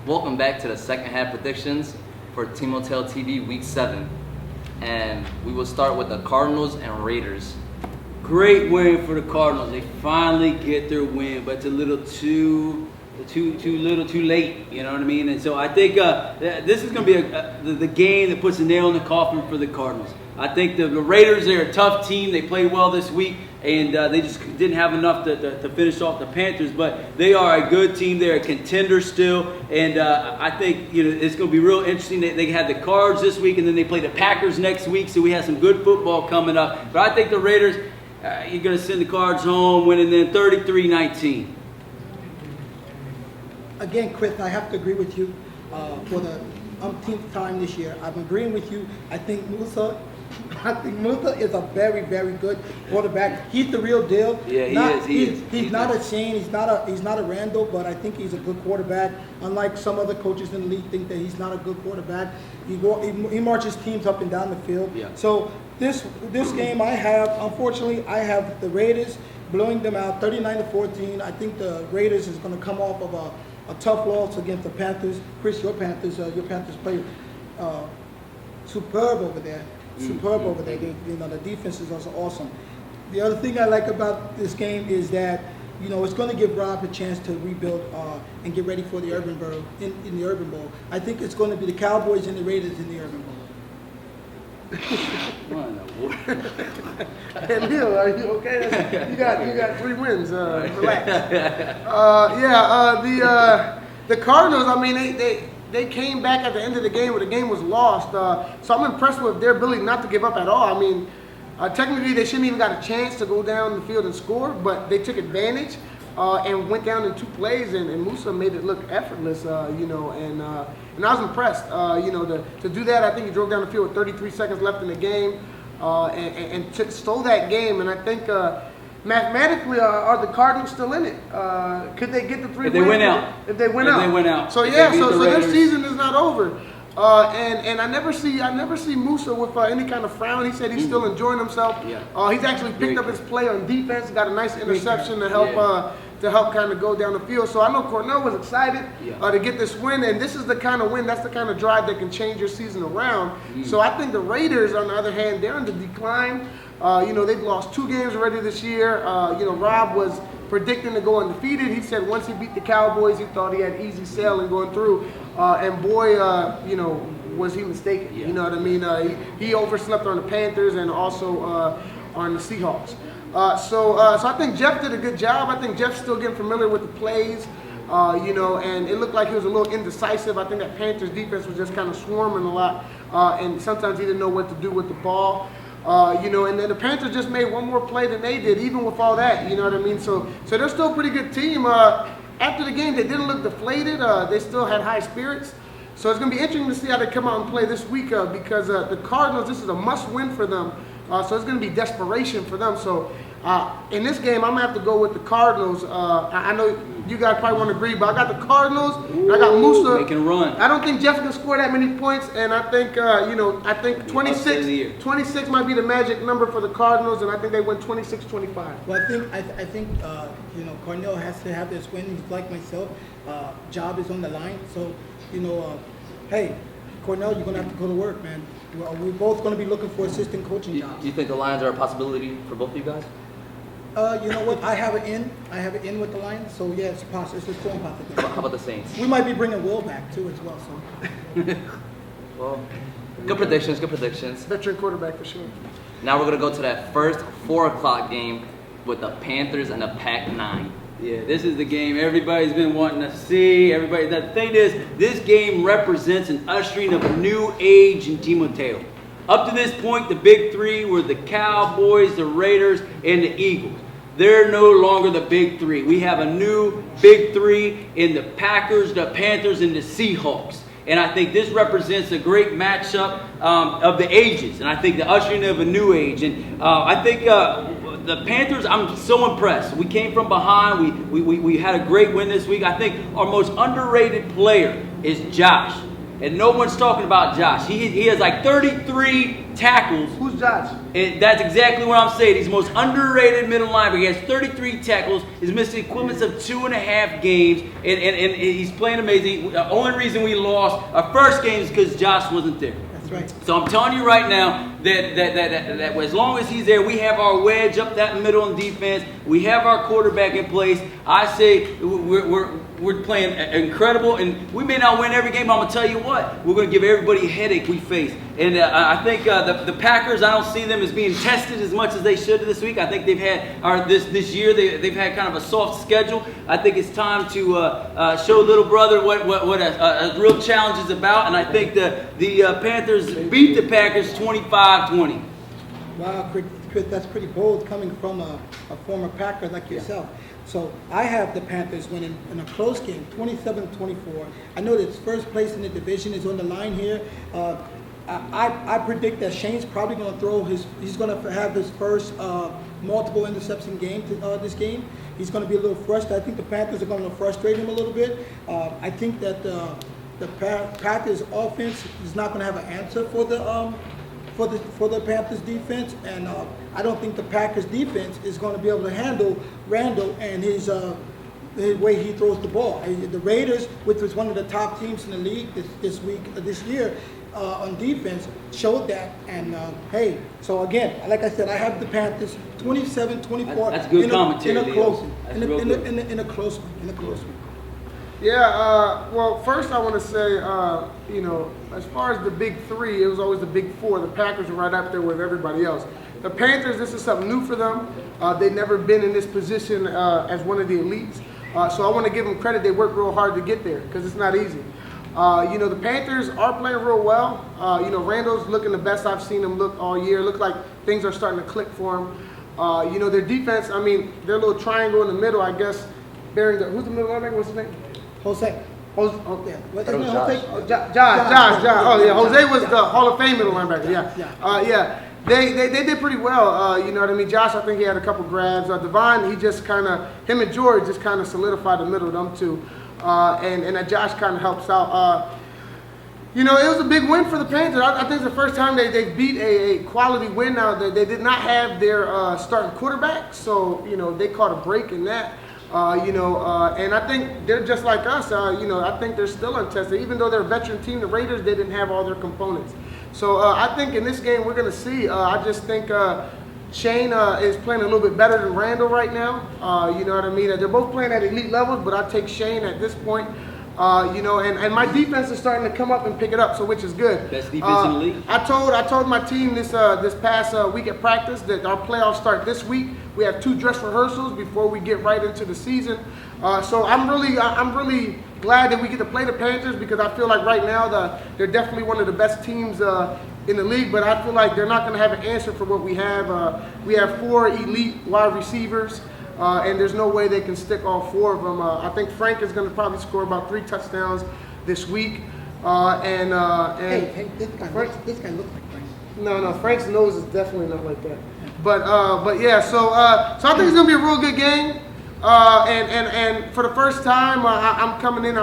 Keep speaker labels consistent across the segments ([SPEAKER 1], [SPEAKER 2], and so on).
[SPEAKER 1] Welcome back to the second half predictions for Team Hotel TV Week 7. And we will start with the Cardinals and Raiders.
[SPEAKER 2] Great win for the Cardinals. They finally get their win, but it's a little too late. You know what I mean? And so I think this is going to be the game that puts a nail in the coffin for the Cardinals. I think the Raiders, they're a tough team. They played well this week, and they just didn't have enough to finish off the Panthers. But they are a good team. They're a contender still, and I think it's going to be real interesting. They had the Cards this week, and then they play the Packers next week. So we have some good football coming up. But I think the Raiders, you're going to send the Cards home, winning them 33-19.
[SPEAKER 3] Again, Chris, I have to agree with you for the umpteenth time this year. I'm agreeing with you. I think Musa is a very, very good quarterback. He's the real deal.
[SPEAKER 1] Yeah, he is.
[SPEAKER 3] He's not a Shane. He's not a Randall. But I think he's a good quarterback. Unlike some other coaches in the league, think that he's not a good quarterback. He marches teams up and down the field.
[SPEAKER 1] Yeah.
[SPEAKER 3] So this game, unfortunately, I have the Raiders blowing them out 39-14. I think the Raiders is going to come off of a tough loss against the Panthers. Chris, your Panthers play superb over there. Superb over there. The defense is also awesome. The other thing I like about this game is that it's going to give Rob a chance to rebuild and get ready for the Urban Bowl. In the Urban Bowl, I think it's going to be the Cowboys and the Raiders in the Urban Bowl.
[SPEAKER 4] Hey, Neil, are you okay? You got 3 wins. Relax. The Cardinals. I mean, they came back at the end of the game where the game was lost. So I'm impressed with their ability not to give up at all. I mean, technically they shouldn't even got a chance to go down the field and score, but they took advantage and went down in 2 plays, and Musa made it look effortless. And I was impressed. To do that, I think he drove down the field with 33 seconds left in the game, and stole that game. And I think mathematically, are the Cardinals still in it? Could they get the 3 wins?
[SPEAKER 2] If they win out.
[SPEAKER 3] If they win out.
[SPEAKER 4] So their season is not over. And I never see Musa with any kind of frown. He said he's still enjoying himself.
[SPEAKER 2] Yeah.
[SPEAKER 4] He's actually picked up his play on defense. Got a nice interception to help kind of go down the field. So I know Cornell was excited to get this win, and this is the kind of win, that's the kind of drive that can change your season around. So I think the Raiders, on the other hand, they're in the decline. They've lost 2 games already this year. Rob was predicting to go undefeated. He said once he beat the Cowboys, he thought he had easy sailing going through. And boy, was he mistaken.
[SPEAKER 1] Yeah.
[SPEAKER 4] You know what I mean? He overslept on the Panthers and also on the Seahawks. So I think Jeff did a good job. I think Jeff's still getting familiar with the plays. And it looked like he was a little indecisive. I think that Panthers defense was just kind of swarming a lot, and sometimes he didn't know what to do with the ball. And then the Panthers just made one more play than they did, even with all that. You know what I mean? So they're still a pretty good team. After the game, they didn't look deflated. They still had high spirits. So it's going to be interesting to see how they come out and play this week because the Cardinals, this is a must-win for them. So it's going to be desperation for them. So in this game, I'm going to have to go with the Cardinals. I know you guys probably won't agree, but I got the Cardinals. And I got Musa.
[SPEAKER 2] They can run.
[SPEAKER 4] I don't think Jeff can score that many points, and I think 26 might be the magic number for the Cardinals, and I think they win 26-25.
[SPEAKER 3] Well, I think Cornell has to have this win. He's like myself. Job is on the line. So hey, Cornell, you're gonna have to go to work, man. We're both gonna be looking for assistant coaching jobs.
[SPEAKER 1] Do you think the Lions are a possibility for both of you guys?
[SPEAKER 3] You know what? I have an in with the Lions. So yeah, it's possible. It's a strong possibility.
[SPEAKER 1] How about the Saints?
[SPEAKER 3] We might be bringing Will back too as well. So.
[SPEAKER 1] Well, good predictions.
[SPEAKER 4] Veteran quarterback for sure.
[SPEAKER 1] Now we're going to go to that first 4 o'clock game with the Panthers and the Pac-9.
[SPEAKER 2] Yeah, this is the game everybody's been wanting to see. The thing is, this game represents an ushering of a new age in Team Hotel. Up to this point, the big 3 were the Cowboys, the Raiders, and the Eagles. They're no longer the big 3. We have a new big 3 in the Packers, the Panthers, and the Seahawks. And I think this represents a great matchup of the ages. And I think the ushering of a new age. And I think the Panthers, I'm so impressed. We came from behind. We had a great win this week. I think our most underrated player is Josh. And no one's talking about Josh. He has like 33 tackles.
[SPEAKER 4] Who's Josh?
[SPEAKER 2] And that's exactly what I'm saying. He's the most underrated middle linebacker. He has 33 tackles. He's missed the equivalents of 2.5 games, and he's playing amazing. The only reason we lost our first game is because Josh wasn't there.
[SPEAKER 3] That's right.
[SPEAKER 2] So I'm telling you right now that as long as he's there, we have our wedge up that middle on defense. We have our quarterback in place. I say we're playing incredible, and we may not win every game, but I'm going to tell you what, we're going to give everybody a headache we face. And I think the Packers, I don't see them as being tested as much as they should this week. I think they've had, this year, they've had kind of a soft schedule. I think it's time to show little brother what a real challenge is about, and I think the Panthers beat the Packers 25-20.
[SPEAKER 3] Wow, Chris, that's pretty bold coming from a former Packer like yourself. So I have the Panthers winning in a close game, 27-24. I know that first place in the division is on the line here. I predict that Shane's probably going to throw he's going to have his first multiple interception game this game. He's going to be a little frustrated. I think the Panthers are going to frustrate him a little bit. I think that the Panthers offense is not going to have an answer for the Panthers defense, and I don't think the Packers defense is going to be able to handle Randall and his way he throws the ball. The Raiders, which was one of the top teams in the league this year on defense, showed that. And hey, so again, like I said, I have the Panthers 27-24.
[SPEAKER 2] That's good commentary.
[SPEAKER 3] In a close one.
[SPEAKER 4] Yeah, well, first I want to say, as far as the big three, it was always the big four. The Packers were right up there with everybody else. The Panthers, this is something new for them. They've never been in this position as one of the elites. So I want to give them credit. They worked real hard to get there because it's not easy. The Panthers are playing real well. Randall's looking the best I've seen him look all year. Look like things are starting to click for him. Their defense, their little triangle in the middle, I guess, who's the middle linebacker? What's his name?
[SPEAKER 3] Jose.
[SPEAKER 4] Josh. Oh yeah, Jose was the Hall of Fame middle linebacker. Yeah. They did pretty well. You know what I mean? Josh, I think he had a couple grabs. Devon, him and George just kind of solidified the middle of them two. And Josh kind of helps out. It was a big win for the Panthers. I think it's the first time they beat a quality win. Now they did not have their starting quarterback, so they caught a break in that. And I think they're just like us. I think they're still untested. Even though they're a veteran team, the Raiders, they didn't have all their components. So I think in this game we're going to see. I just think Shane is playing a little bit better than Randall right now. You know what I mean? They're both playing at elite levels, but I take Shane at this point. And my defense is starting to come up and pick it up, so which is good.
[SPEAKER 2] Best defense in the league.
[SPEAKER 4] I told my team this past week at practice that our playoffs start this week. We have 2 dress rehearsals before we get right into the season. So I'm really glad that we get to play the Panthers because I feel like right now they're definitely one of the best teams in the league. But I feel like they're not going to have an answer for what we have. We have 4 elite wide receivers. And there's no way they can stick all 4 of them. I think Frank is going to probably score about 3 touchdowns this week.
[SPEAKER 3] Hey, this guy looks like Frank.
[SPEAKER 4] No, Frank's nose is definitely not like that. But yeah, so I think it's going to be a real good game. And for the first time, I'm coming in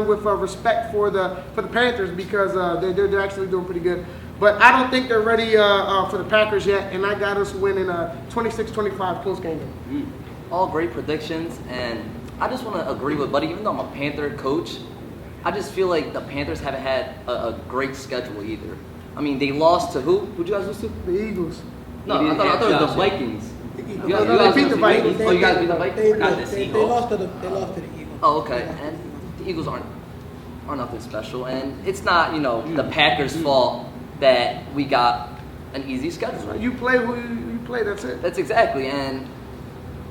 [SPEAKER 4] with respect for the Panthers because they're actually doing pretty good. But I don't think they're ready for the Packers yet, and I got us winning a 26-25 close game.
[SPEAKER 1] All great predictions, and I just want to agree with Buddy. Even though I'm a Panther coach, I just feel like the Panthers haven't had a great schedule either. They lost to who? Who'd you guys lose to?
[SPEAKER 4] The Eagles.
[SPEAKER 1] No, I thought it was the Vikings.
[SPEAKER 3] You
[SPEAKER 4] guys beat the Vikings.
[SPEAKER 1] Oh, you guys beat the Vikings?
[SPEAKER 3] They lost to the Eagles.
[SPEAKER 1] Oh, okay. And the Eagles aren't nothing special, and it's not the Packers' fault that we got an easy schedule.
[SPEAKER 4] You play who you play. That's it.
[SPEAKER 1] That's exactly. And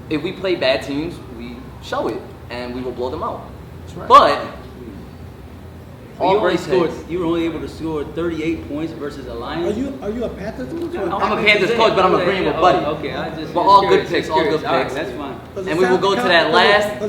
[SPEAKER 1] if we play bad teams, we show it, and we will blow them out.
[SPEAKER 4] That's right.
[SPEAKER 1] But
[SPEAKER 2] you were only able to score 38 points versus a Lions.
[SPEAKER 3] Are you a Panthers coach?
[SPEAKER 1] I'm a Panthers coach, but I'm agreeing with Buddy.
[SPEAKER 2] Okay,
[SPEAKER 1] but all good picks, all good picks.
[SPEAKER 2] Right, that's fine.
[SPEAKER 1] And we will go to that last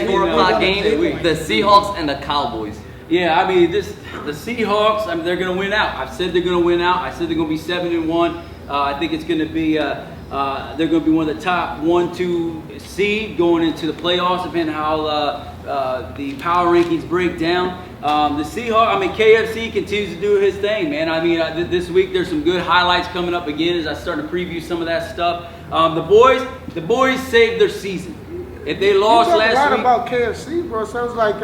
[SPEAKER 1] 4 o'clock game, the Seahawks and the Cowboys.
[SPEAKER 2] Yeah, the Seahawks, they're going to win out. I've said they're going to win out. I said they're going to be 7-1. I think it's going to be they're going to be one of the top 1-2 seed going into the playoffs, depending on how the power rankings break down. The Seahawks, I mean, KFC continues to do his thing, man. I mean, this week there's some good highlights coming up again as I start to preview some of that stuff. The boys saved their season. If they lost last week,
[SPEAKER 4] a lot about KFC, bro. Sounds like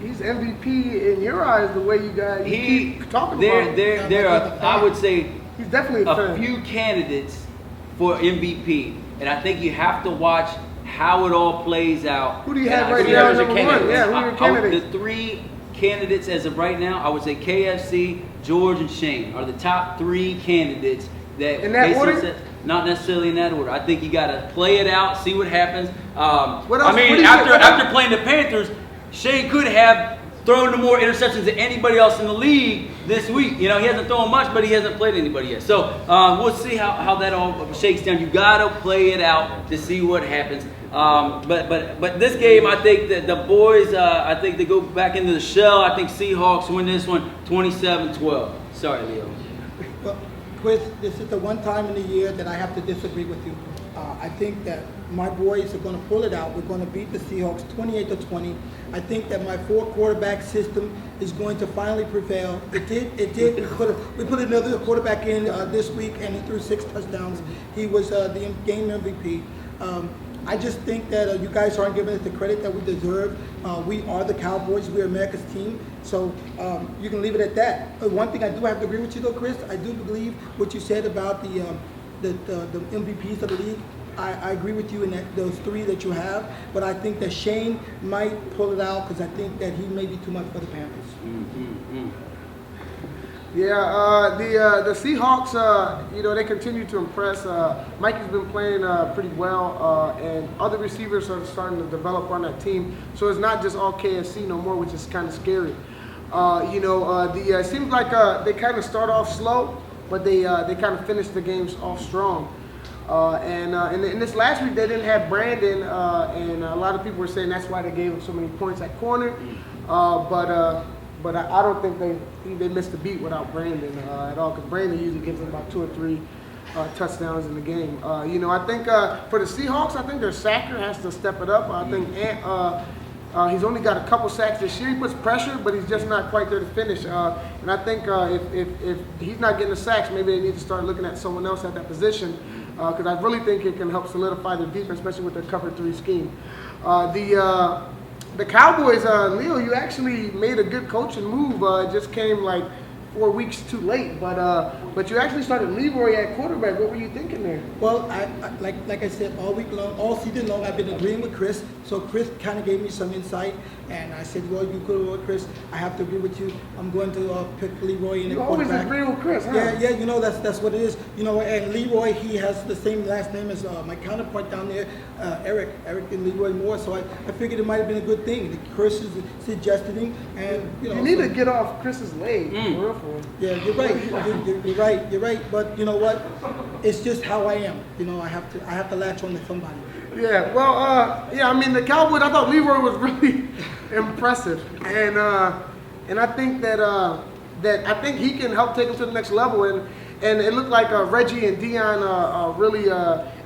[SPEAKER 4] he's MVP in your eyes. The way you guys keep talking about him.
[SPEAKER 2] There are, I would say,
[SPEAKER 4] he's definitely
[SPEAKER 2] a few candidates for MVP, and I think you have to watch how it all plays out.
[SPEAKER 4] Who do you have right now? Number one? Yeah, who are your candidates?
[SPEAKER 2] The three candidates as of right now, I would say KFC, George, and Shane are the top three candidates. That
[SPEAKER 4] in that order?
[SPEAKER 2] Not necessarily in that order. I think you got to play it out, see what happens.
[SPEAKER 4] What else?
[SPEAKER 2] I mean, after playing the Panthers, Shane could have thrown more interceptions than anybody else in the league this week. You know, he hasn't thrown much, but he hasn't played anybody yet. So we'll see how that all shakes down. You got to play it out to see what happens. But this game, I think that the boys, I think they go back into the shell. I think Seahawks win this one 27-12. Sorry, Leo.
[SPEAKER 3] Well, Chris, this is the one time in the year that I have to disagree with you. I think that my boys are going to pull it out. We're going to beat the Seahawks 28-20. I think that my 4-quarterback system is going to finally prevail. It did. We put another quarterback in this week, and he threw 6 touchdowns. He was the game MVP. I just think that you guys aren't giving us the credit that we deserve. We are the Cowboys. We're America's team. So you can leave it at that. One thing I do have to agree with you, though, Chris. I do believe what you said about the MVPs of the league. I agree with you in that those 3 that you have. But I think that Shane might pull it out because I think that he may be too much for the Panthers.
[SPEAKER 2] Mm-hmm.
[SPEAKER 4] Yeah, the Seahawks, they continue to impress. Mikey's been playing pretty well, and other receivers are starting to develop on that team. So it's not just all KFC no more, which is kind of scary. It seems like they kind of start off slow, but they kind of finish the games off strong. And in this last week, they didn't have Brandon, and a lot of people were saying that's why they gave him so many points at corner. But I don't think they missed a beat without Brandon at all, because Brandon usually gives them about 2 or 3 touchdowns in the game. I think for the Seahawks, I think their sacker has to step it up. I think he's only got a couple sacks this year. He puts pressure, but he's just not quite there to finish. And I think if he's not getting the sacks, maybe they need to start looking at someone else at that position, because I really think it can help solidify their defense, especially with their cover 3 scheme. The Cowboys, Leo, you actually made a good coaching move. It just came like 4 weeks too late, but you actually started Leroy at quarterback. What were you thinking there?
[SPEAKER 3] Well, like I said, all week long, all season long, I've been agreeing with Chris. So Chris kind of gave me some insight, and I said, well, you could have, Chris. I have to agree with you. I'm going to pick Leroy in the quarterback.
[SPEAKER 4] You always agree with Chris, huh?
[SPEAKER 3] Yeah. That's what it is. And Leroy, he has the same last name as my counterpart down there, Eric and Leroy Moore. So I figured it might have been a good thing. Chris is suggested him, and
[SPEAKER 4] you need to get off Chris's leg.
[SPEAKER 3] Yeah, you're right. You're right. But you know what? It's just how I am. I have to latch on to somebody.
[SPEAKER 4] Yeah. Well, I mean, the Cowboys. I thought Leroy was really impressive, and I think that I think he can help take them to the next level. And it looked like Reggie and Dion really,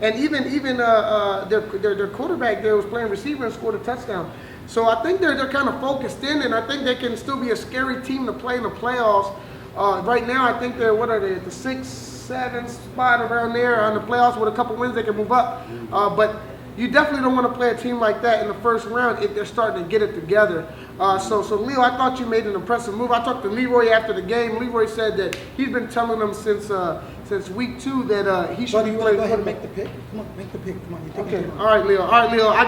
[SPEAKER 4] and even their quarterback there was playing receiver and scored a touchdown. So I think they're kind of focused in, and I think they can still be a scary team to play in the playoffs. Right now, I think they're, at the 6-7 spot around there on the playoffs. With a couple wins, they can move up. But you definitely don't want to play a team like that in the first round if they're starting to get it together. So Leo, I thought you made an impressive move. I talked to Leroy after the game. Leroy said that he's been telling them since week 2 that he should be playing.
[SPEAKER 3] Go ahead and make the pick. Come on, make the pick. Come on.
[SPEAKER 4] Okay. All right, Leo. I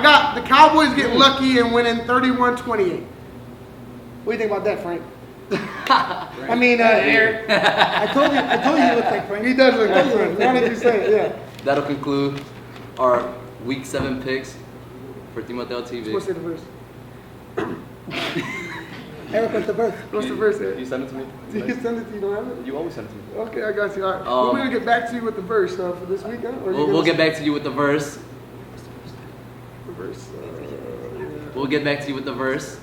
[SPEAKER 4] got the Cowboys getting lucky and winning 31-28. What do you think about that, Frank? I mean, Eric.
[SPEAKER 3] I told you he looked like Frank.
[SPEAKER 4] He does look like Frank. Now that you say it, yeah.
[SPEAKER 1] That'll conclude our Week 7 picks for Timoteo TV.
[SPEAKER 4] What's the verse?
[SPEAKER 3] Eric, what's the verse?
[SPEAKER 4] What's the verse, Eric?
[SPEAKER 1] You send it to me?
[SPEAKER 4] You send it to you, don't have it?
[SPEAKER 1] You always send it to me.
[SPEAKER 4] Okay, I got you. All right. We're going to get back to you with the verse for this weekend.
[SPEAKER 1] We'll get back to you with the verse.
[SPEAKER 4] The verse.
[SPEAKER 1] We'll get back to you with the verse.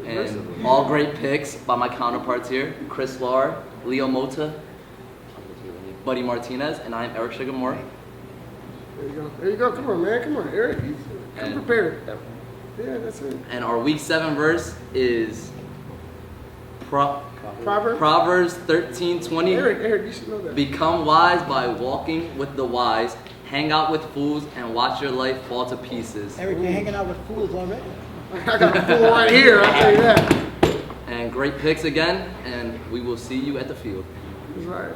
[SPEAKER 1] And all great picks by my counterparts here: Chris Lahr, Leo Mota, Buddy Martinez, and I am Eric Sugarmore.
[SPEAKER 4] There you go. Come on, man. Come on, Eric. Come prepared. Yeah, that's it.
[SPEAKER 1] And our week 7 verse is
[SPEAKER 4] Proverbs?
[SPEAKER 1] Proverbs 13:20.
[SPEAKER 4] Eric, you should know that.
[SPEAKER 1] Become wise by walking with the wise. Hang out with fools and watch your life fall to pieces.
[SPEAKER 3] Eric, you're hanging out with fools already.
[SPEAKER 4] I got a fool right here, I'll tell you that.
[SPEAKER 1] And great picks again, and we will see you at the field.
[SPEAKER 4] That's right.